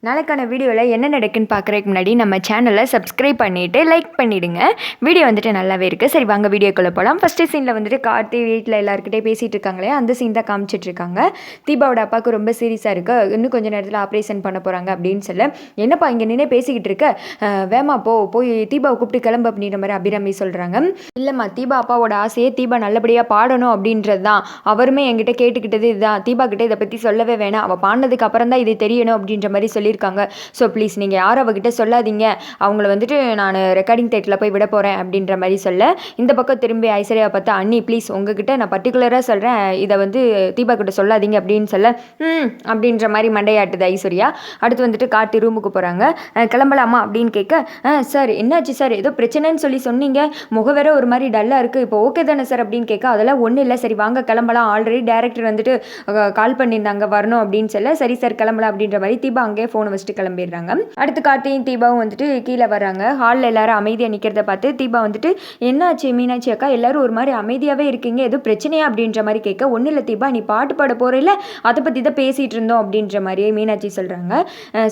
நாளைக்கான வீடியோவில் என்ன நடக்குன்னு பார்க்குறதுக்கு முன்னாடி நம்ம சேனலை சப்ஸ்கிரைப் பண்ணிவிட்டு லைக் பண்ணிவிடுங்க. வீடியோ வந்துட்டு நல்லாவே இருக்குது. சரி வாங்க வீடியோக்குள்ளே போகலாம். ஃபஸ்ட்டு சீனில் வந்துட்டு கார்த்தி வீட்டில் எல்லாருக்கிட்டே பேசிகிட்டு இருக்காங்களே, அந்த சீன் தான் காமிச்சிட்ருக்காங்க. தீபாவோட அப்பாவுக்கு ரொம்ப சீரியஸாக இருக்குது, இன்னும் கொஞ்சம் நேரத்தில் ஆப்ரேஷன் பண்ண போகிறாங்க அப்படின்னு சொல்ல, என்னப்பா இங்கே நின்று பேசிக்கிட்டு இருக்க, வேமா போய் தீபாவை கூப்பிட்டு கிளம்பு அப்படின்ற மாதிரி அபிராமி சொல்கிறாங்க. இல்லைம்மா, தீபா அப்பாவோட ஆசையே தீபா நல்லபடியாக பாடணும் அப்படின்றது தான். அவருமே என்கிட்ட கேட்டுக்கிட்டது இதுதான். தீபா கிட்டே இதை பற்றி சொல்லவே வேணாம், அவள் பாடினதுக்கு அப்புறம் தான் இது தெரியணும் அப்படின்ற மாதிரி சொல்லியிருக்காங்க. ஸோ ப்ளீஸ் நீங்கள் யாரும் அவகிட்ட சொல்லாதீங்க, அவங்கள வந்துட்டு நான் ரெக்கார்டிங் தேட்டரில் போய் விட போகிறேன் அப்படின்ற மாதிரி சொல்ல, இந்த பக்கம் திரும்பி ஐஸ்வர்யா பார்த்தா, அண்ணி ப்ளீஸ் உங்ககிட்ட நான் பர்டிகுலராக சொல்கிறேன், இதை வந்து தீபா கிட்ட சொல்லாதீங்க அப்படின்னு சொல்ல, அப்படின்ற மாதிரி மண்டையாட்டுது ஐஸ்வர்யா. அடுத்து வந்துட்டு கார்த்தி ரூமுக்கு போகிறாங்க. கிளம்பலாமா அப்படின்னு கேட்க, சார் என்னாச்சு சார், ஏதோ பிரச்சனைன்னு சொல்லி சொன்னீங்க, முகம் வேற ஒரு மாதிரி டல்லாக இருக்குது, இப்போ ஓகே தானே சார் அப்படின்னு கேட்க, அதெல்லாம் ஒன்றும் இல்லை, சரி வாங்க கிளம்பலாம், ஆல்ரெடி டேரக்டர் வந்துட்டு கால் பண்ணியிருந்தாங்க வரணும் அப்படின்னு சொல்ல, சரி சார் கிளம்பலாம் அப்படின்ற மாதிரி தீபா அங்கேயே ஃபோனை வச்சுட்டு கிளம்பிடுறாங்க. அடுத்து கார்த்தியும் தீபாவும் வந்துட்டு கீழே வர்றாங்க. ஹாலில் எல்லாரும் அமைதியாக நிற்கிறத பார்த்து தீபா வந்துட்டு, என்னாச்சு மீனாட்சி அக்கா, எல்லாரும் ஒரு மாதிரி அமைதியாகவே இருக்கீங்க, எதுவும் பிரச்சனையா அப்படின்ற மாதிரி கேட்க, ஒன்றும் இல்லை தீபா, நீ பாட்டு பாட போகிறேல்ல, அதை பற்றி தான் பேசிகிட்டு இருந்தோம் அப்படின்ற மாதிரியே மீனாட்சி சொல்கிறாங்க.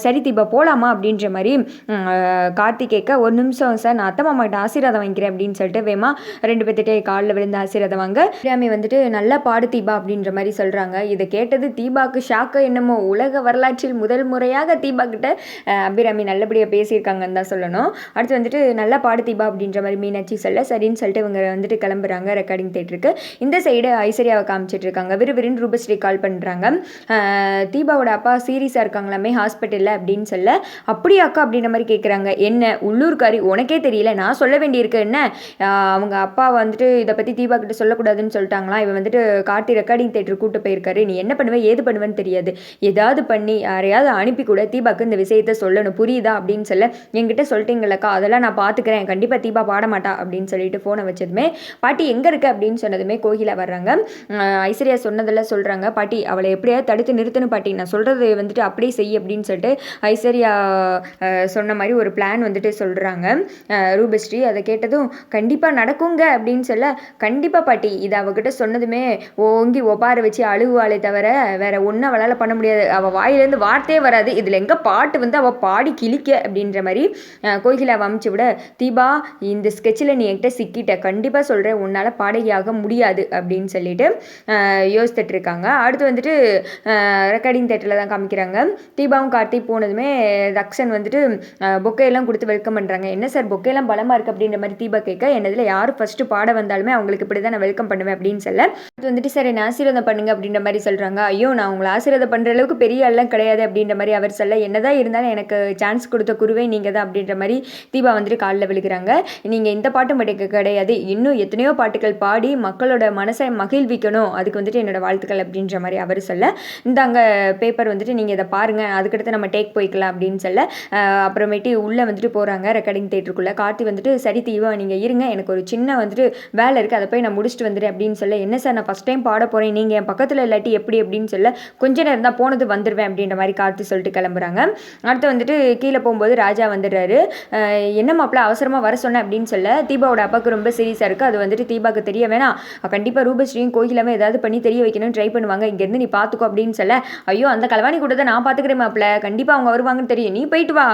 சரி தீபா போகலாமா அப்படின்ற மாதிரி கார்த்தி கேட்க, ஒரு நிமிஷம் சார், நான் அத்தை மாமாக்கிட்ட ஆசீர்வாதம் வாங்கிக்கிறேன் அப்படின்னு சொல்லிட்டு வேமா ரெண்டு பேர்த்திட்டே காலில் விழுந்து ஆசீர்வாதம் வாங்க. அபிராமி வந்துட்டு நல்லா பாடு தீபா அப்படின்ற மாதிரி சொல்கிறாங்க. இதை கேட்டது தீபாவுக்கு ஷாக்கு என்னமோ, உலக வரலாற்றில் முதல் முறையாக தீபா கிட்ட அபிராமி நல்லபடியாக பேசியிருக்காங்கன்னு தான் சொல்லணும். அடுத்து வந்துட்டு நல்லா பாடு தீபா அப்படின்ற மாதிரி மீனாட்சி சொல்ல, சரின்னு சொல்லிட்டு இவங்க வந்துட்டு கிளம்புறாங்க ரெக்கார்டிங் தேட்டருக்கு. இந்த சைடு ஐஸ்வர்யாவை காமிச்சிட்டு இருக்காங்க. விறுவிறுன்னு ரூபஸ்ரீ கால் பண்ணுறாங்க. தீபாவோட அப்பா சீரியஸாக இருக்காங்களாமே ஹாஸ்பிட்டலில் அப்படின்னு சொல்ல, அப்படியே அக்கா அப்படின்ற மாதிரி கேட்குறாங்க. என்ன உள்ளூர்காரி, உனக்கே தெரியல, நான் சொல்ல வேண்டியிருக்கு என்ன, அவங்க அப்பா வந்துட்டு இதை பற்றி தீபா கிட்ட சொல்லக்கூடாதுன்னு சொல்லிட்டாங்களா, இவன் வந்துட்டு கார்த்தி ரெக்கார்டிங் தேட்டருக்கு கூட்டு போயிருக்காரு, நீ என்ன பண்ணுவேன் ஏது பண்ணுவேன்னு தெரியாது, ஏதாவது பண்ணி யாரையாவது அனுப்பி கூட தீபாக்கு இந்த விஷயத்த சொல்லணும், புரியுதா அப்படின்னு சொல்ல, என்கிட்ட சொல்லிட்டீங்களக்கா, அதெல்லாம் நான் பார்த்துக்கிறேன், கண்டிப்பாக தீபா பாட மாட்டா அப்படின்னு சொல்லிட்டு ஃபோனை வச்சதுமே, பாட்டி எங்கே இருக்கு அப்படின்னு சொன்னதுமே கோகிலா வர்றாங்க. ஐஸ்வர்யா சொன்னதெல்லாம் சொல்கிறாங்க. பாட்டி அவளை எப்படியாவது தடுத்து நிறுத்தணும் பாட்டி, நான் சொல்கிறது வந்துட்டு அப்படியே செய் அப்படின்னு சொல்லிட்டு ஐஸ்வர்யா சொன்ன மாதிரி ஒரு பிளான் வந்துட்டு சொல்கிறாங்க ரூபஸ்ரீ. அதை கேட்டதும் கண்டிப்பாக நடக்குங்க அப்படின்னு சொல்ல, கண்டிப்பாக பாட்டி, இதை அவகிட்ட சொன்னதுமே ஓங்கி ஒப்பார வச்சு அழுவாளே தவிர வேற ஒன்றும் அவளால் பண்ண முடியாது, அவள் வாயிலேருந்து வார்த்தையே வராது, இதில் எங்கே பாட்டு வந்து அவள் பாடி கிழிக்க அப்படின்ற மாதிரி கோகிலா அமுச்சு விட, தீபா இந்த ஸ்கெட்சில் நீ என்கிட்ட சிக்கிட்ட, கண்டிப்பாக சொல்கிறேன் உன்னால் பாடகியாக முடியாது அப்படின்னு சொல்லிட்டு யோசித்துட்டு இருக்காங்க. அடுத்து வந்துட்டு ரெக்கார்டிங் தேட்டரில் தான் காமிக்கிறாங்க. தீபாவும் கார்த்தி போனதுமே தக்ஷன் வந்துட்டு பொக்கையெல்லாம் கொடுத்து வெல்கம் பண்ணுறாங்க. என்ன சார் பொக்கையெல்லாம் பலமாக இருக்குது அப்படின்ற மாதிரி தீபா கேட்க, என்னதில் யார் ஃபஸ்ட்டு பாட வந்தாலுமே அவங்களுக்கு இப்படி தான் நான் வெல்கம் பண்ணுவேன் அப்படின்னு சொல்ல, அது வந்துட்டு சார் என்ன ஆசீர்வாதம் பண்ணுங்க அப்படின்ற மாதிரி சொல்கிறாங்க. ஐயோ நான் உங்களை ஆசீர்வாதம் பண்ணுற அளவுக்கு பெரிய எல்லாம் கிடையாது அப்படின்ற மாதிரி அவர் சொல்ல, என்னதான் இருந்தாலும் எனக்கு சான்ஸ் கொடுத்த குருவே நீங்கள் தான் அப்படின்ற மாதிரி தீபா வந்துட்டு காலில் விழுகிறாங்க. நீங்கள் இந்த பாட்டு மட்டும் கிடையாது, இன்னும் எத்தனையோ பாட்டுகள் பாடி மக்களோட மனசை மகிழ்விக்கணும், அதுக்கு வந்துட்டு என்னோட வாழ்த்துக்கள் அப்படின்ற மாதிரி அவர் சொல்ல, இந்தாங்க பேப்பர் வந்துட்டு நீங்கள் இதை பாருங்கள், அதுக்கடுத்து நம்ம டேக் போய்க்கலாம் அப்படின்னு சொல்ல, அப்புறமேட்டு உள்ளே வந்துட்டு போகிறாங்க ரெக்கார்டிங் தேட்டருக்குள்ளே. கார்த்தி வந்துட்டு சரி தீபா நீங்கள் இருங்க, எனக்கு ஒரு சின்ன வந்துட்டு வேலை இருக்குது, அதை போய் நான் முடிச்சுட்டு வந்துடுறேன் அப்படின்னு சொல்ல, என்ன சார் நான் ஃபஸ்ட் டைம் பாட போகிறேன், நீங்கள் என் பக்கத்தில் இல்லாட்டி எப்படி அப்படின்னு சொல்ல, கொஞ்ச நேரம் தான் போனது வந்துடுவேன் அப்படின்ற மாதிரி கார்த்தி சொல்லிட்டு கிளம்புறாங்க. அடுத்து வந்துட்டு கீழே போகும்போது ராஜா வந்துடுறாரு. என்ன மாப்பிள்ள அவசரமாக வர சொன்னேன் அப்படின்னு சொல்ல, தீபாவோட அப்பாவுக்கு ரொம்ப சீரியஸாக இருக்குது, அது வந்துட்டு தீபாவுக்கு தெரிய வேணாம், கண்டிப்பாக ரூபஸ்ரீயும் கோகிலாமே ஏதாவது பண்ணி தெரிய வைக்கணும்னு ட்ரை பண்ணுவாங்க, இங்கேருந்து நீ பார்த்துக்கோ அப்படின்னு சொல்ல, ஐயோ அந்த கலவாணி கூட தான் நான் பார்த்துக்கிறேன் மாப்பிள்ள, கண்டிப்பாக அவங்க வருவாங்கன்னு தெரியும், நீ போயிட்டு வா,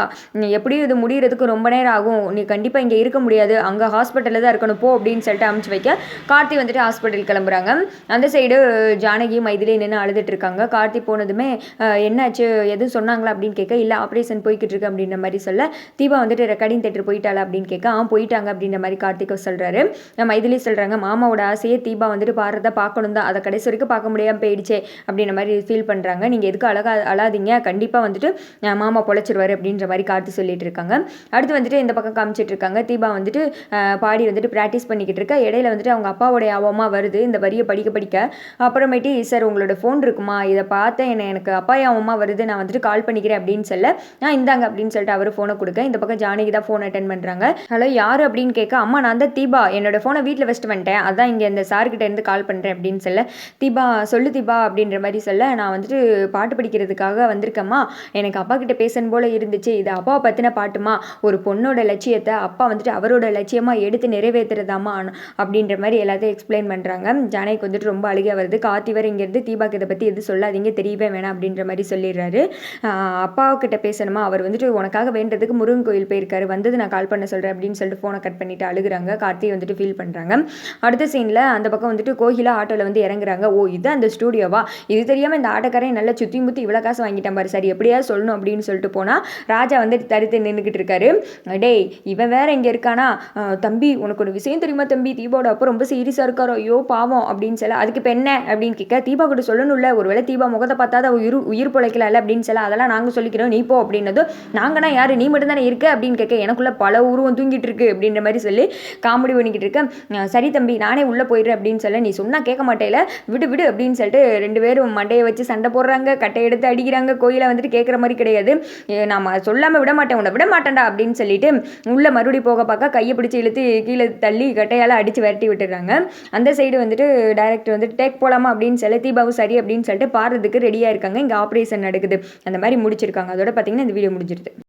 எப்படியும் இது முடிகிறதுக்கு ரொம்ப நேரம் ஆகும், நீ கண்டிப்பாக இங்கே இருக்க முடியாது, அங்கே ஹாஸ்பிட்டலில் தான் இருக்கணும் போ அப்படின்னு சொல்லிட்டு அமுச்சு வைக்க, கார்த்தி வந்துட்டு ஹாஸ்பிட்டல் கிளம்புறாங்க. அந்த சைடு ஜானகி மைதிலே நின்று அழுதுட்டு இருக்காங்க. கார்த்தி போனதுமே என்னாச்சு எதுவும் சொன்னாங்களா அப்படின்னு கேட்க, இல்லை ஆப்ரேஷன் போய்கிட்டு இருக்கு அப்படின்ற மாதிரி சொல்ல, தீபா வந்துட்டு ரெக்கார்டிங் தேட்டர் போயிட்டாளா அப்படின்னு கேட்க, போயிட்டாங்க அப்படின்ற மாதிரி கார்த்திகை சொல்கிறாரு. மைதிலி சொல்கிறாங்க, மாமாவோட ஆசையே தீபா வந்துட்டு பாடுறத பார்க்கணும் தான், அதை கடைசி வரைக்கும் பார்க்க முடியாமல் போயிடுச்சே அப்படின்ற மாதிரி ஃபீல் பண்ணுறாங்க, நீங்கள் எதுக்கு அழாதீங்க, கண்டிப்பாக வந்துட்டு மாமா பொழைச்சிருவாரு அப்படின்ற மாதிரி கார்த்தி சொல்லிட்டு இருக்காங்க. அடுத்து வந்துட்டு இந்த பக்கம் காமிச்சிட்டு இருக்காங்க. தீபா வந்துட்டு பாடி வந்துட்டு ப்ராக்டிஸ் பண்ணிக்கிட்டு இருக்க, இடையில வந்துட்டு அவங்க அப்பாவோடைய ஆபமாக வருது, இந்த வரியை படிக்க அப்புறமேட்டு சார் உங்களோட ஃபோன் இருக்குமா, இதை பார்த்தேன் எனக்கு அப்பா ஆபமாக வருது, நான் வந்துட்டு கால் பண்ணிக்கிறேன் அப்படின்னு சொல்ல, இந்தாங்க அப்படின்னு சொல்லிட்டு அவர் ஃபோனை கொடுக்க, இந்த பக்கம் ஜானகி தான் ஃபோன் அட்டென்ட் பண்ணுறாங்க. ஹலோ யார் அப்படின்னு கேட்க, அம்மா நான் தான் தீபா, என்னோட ஃபோனை வீட்டில் வச்சுட்டு வந்துட்டேன், அதான் இங்கே இந்த சார்கிட்ட இருந்து கால் பண்ணுறேன் அப்படின்னு சொல்ல, தீபா சொல்லு தீபா அப்படின்ற மாதிரி சொல்ல, நான் வந்துட்டு பாட்டு படிக்கிறதுக்காக வந்திருக்கேம்மா, எனக்கு அப்பா கிட்ட பேசணும் போல இருந்துச்சு, இது அப்பாவை பற்றின பாட்டுமா, ஒரு பொண்ணோட லட்சியத்தை அப்பா வந்துட்டு அவரோட லட்சியமாக எடுத்து நிறைவேற்றுறதாமா அப்படின்ற மாதிரி எல்லாத்தையும் எக்ஸ்பிளைன் பண்ணுறாங்க. ஜானகிக்கு வந்துட்டு ரொம்ப அழுகை வருது. கார்த்தி வர இங்கேருந்து தீபாக்கு இதை பற்றி எது சொல்லாதீங்க, தெரியவே வேணாம் அப்படின்ற மாதிரி சொல்லிடுறாரு. அப்பாவுக்கிட்ட பேசணுமா, அவர் வந்துட்டு உனக்காக வேண்டதுக்கு முருகன் கோயில் போயிருக்காரு, வந்தது நான் கால் பண்ண சொல்கிறேன் அப்படின்னு சொல்லிட்டு ஃபோனை கட் பண்ணிவிட்டு அழுகுறாங்க. கார்த்தி வந்துட்டு ஃபீல் பண்ணுறாங்க. அடுத்த சீனில் அந்த பக்கம் வந்துட்டு கோகிலா ஆட்டோவில் வந்து இறங்குறாங்க. ஓ இதுதான் அந்த ஸ்டூடியோவா, இது தெரியாமல் இந்த ஆட்டோக்காரன் நல்லா சுற்றி முற்றி இவ்வளோ காசு வாங்கிட்டான் பாரு, சரி எப்படியாவது சொல்லணும் அப்படின்னு சொல்லிட்டு போனால் ராஜா வந்துட்டு தடுத்து நின்றுக்கிட்டு இருக்காரு. டேய் இவன் வேற இங்கே இருக்கானா, தம்பி உனக்கு ஒரு விஷயம் தெரியுமா தம்பி, தீபாவோட அப்போ ரொம்ப சீரியஸாக இருக்காரோ, ஐயோ பாவம் அப்படின்னு சொல்ல, அதுக்கு இப்போ என்ன அப்படின்னு கேட்க, தீபா கூட சொல்லணும்ல, ஒருவேளை தீபா முகத்தை பார்த்தா தான் உயிர் பிழைக்கல அப்படின்னு சொல்ல, அதெல்லாம் நாங்கள் சொல்லிக்கிறோம் நீ போ அப்படின்னதும், நாங்கன்னா யார் நீ மட்டும் தானே இருக்க அப்படின்னு கேட்க, எனக்குள்ள பல உருவம் தூங்கிட்டு இருக்கு அப்படின்ற மாதிரி சொல்லி காமெடி பண்ணிக்கிட்டு இருக்கேன். சரி தம்பி நானே உள்ளே போயிடுறேன் அப்படின்னு சொல்ல, நீ சொன்னால் கேட்க மாட்டேல, விடு விடு அப்படின்னு சொல்லிட்டு 2 பேரும் மண்டையை வச்சு சண்டை போடுறாங்க, கட்டை எடுத்து அடிக்கிறாங்க. கோயிலை வந்துட்டு கேட்குற மாதிரி கிடையாது, நான் சொல்லாமல் விட மாட்டேன், உன்னை விட மாட்டேன்டா அப்படின்னு சொல்லிட்டு உள்ள மறுபடி போக பார்க்க கையை பிடிச்சி இழுத்து கீழே தள்ளி கட்டையால் அடித்து விரட்டி விட்டுடுறாங்க. அந்த சைடு வந்துட்டு டைரக்டர் வந்துட்டு டேக் போகலாமா அப்படின்னு சொல்லி தீபாவும் சரி அப்படின்னு சொல்லிட்டு பாடுறதுக்கு ரெடியாக இருக்காங்க. இங்கே ஆப்ரேஷன் நடக்குது, அந்த மாதிரி முடிச்சிருக்காங்க. அதோட பார்த்தீங்கன்னா இந்த வீடியோ முடிஞ்சிருது.